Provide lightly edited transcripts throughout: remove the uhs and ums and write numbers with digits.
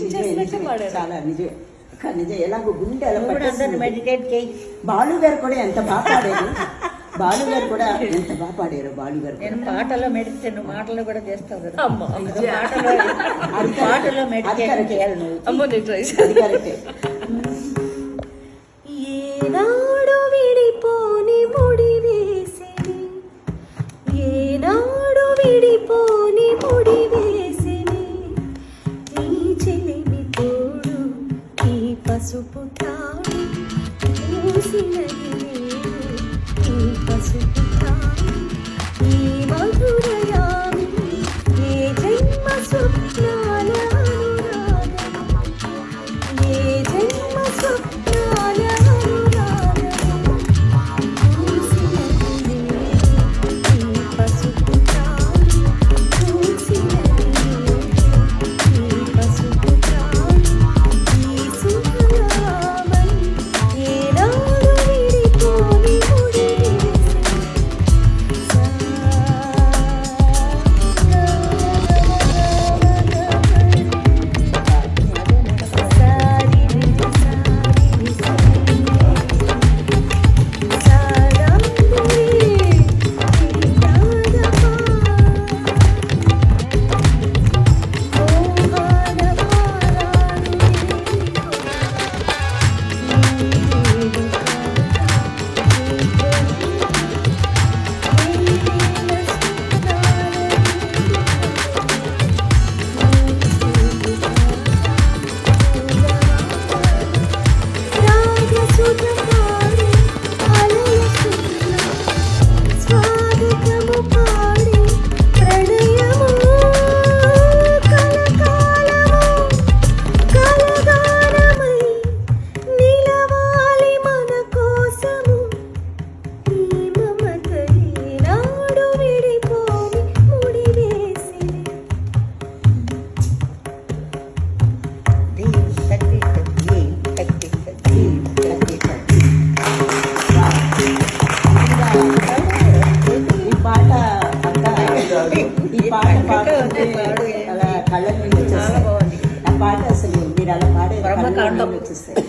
Meditation చేసినట్టే పాడారు. చాలా నిజం నిజం. ఎలాగో గుండె ఎలా మెడిటేట్ చేయి. బాలు గారు కూడా ఎంత బాగా పాడారు. బాలు గారు కూడా ఎంత బాగా పాడారు. బాలు గారు నేను పాటలో మెడిటేషన్ మాటలు కూడా చేస్తావు కదా. అమ్మా పాటలో మెడిటేషన్ చేయాలి నువ్వు. అమ్మో నేను ట్రై అది కరెక్టే. ఏనాడు విడిపోని ముడి వేసిని, ఏనాడు విడిపోని ముడి వేసిని, ఈ చెలిమి తోడు ఈ పసుపు తాడు మూసినది నేడు, ఈ పసుపు తాడు ఈ మధురయామి, ఏ జన్మ స్వప్నాల అనురాగం, ఏ జన్మ స్వప్నాల అనురాగం, మూసినది నేడు, ఈ పసుపు తాడు మూసినది నేడు, ఈ పసుపు తాడు ఈ సుఖయామం, ఏనాడు విడిపోని ముడి స్వాగతము పాడి ప్రణయము కలకాలము కలగానమై నిలవాలి మన కోసము, ఈ మమతలే నాడు విడిపోని ముడి వేసిని. ఈ పాట ఈ పాట పాడుతుంటే అలా కళ్ళ నుండి వచ్చేస్తాయి. ఆ పాట అసలు మీరు అలా పాడే కళ్ళ నుండి వచ్చేస్తాయి.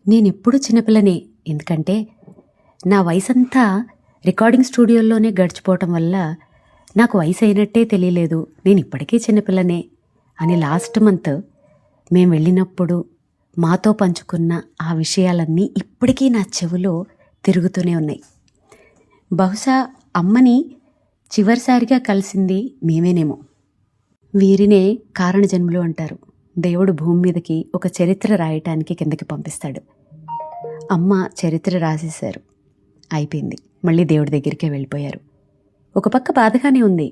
నేనెప్పుడు చిన్నపిల్లనే. ఎందుకంటే నా వయసంతా రికార్డింగ్ స్టూడియోల్లోనే గడిచిపోవటం వల్ల నాకు వయసు అయినట్టే తెలియలేదు. నేను ఇప్పటికీ చిన్నపిల్లనే అని లాస్ట్ మంత్ మేము వెళ్ళినప్పుడు మాతో పంచుకున్న ఆ విషయాలన్నీ ఇప్పటికీ నా చెవిలో తిరుగుతూనే ఉన్నాయి. బహుశా అమ్మని చివరిసారిగా కలిసింది మేమేనేమో. వీరినే కారణజన్ములు అంటారు. దేవుడు భూమి మీదకి ఒక చరిత్ర రాయటానికి కిందకి పంపిస్తాడు. అమ్మ చరిత్ర రాసేశారు, అయిపోయింది. మళ్ళీ దేవుడి దగ్గరికే వెళ్ళిపోయారు. ఒక పక్క బాధగానే ఉంది.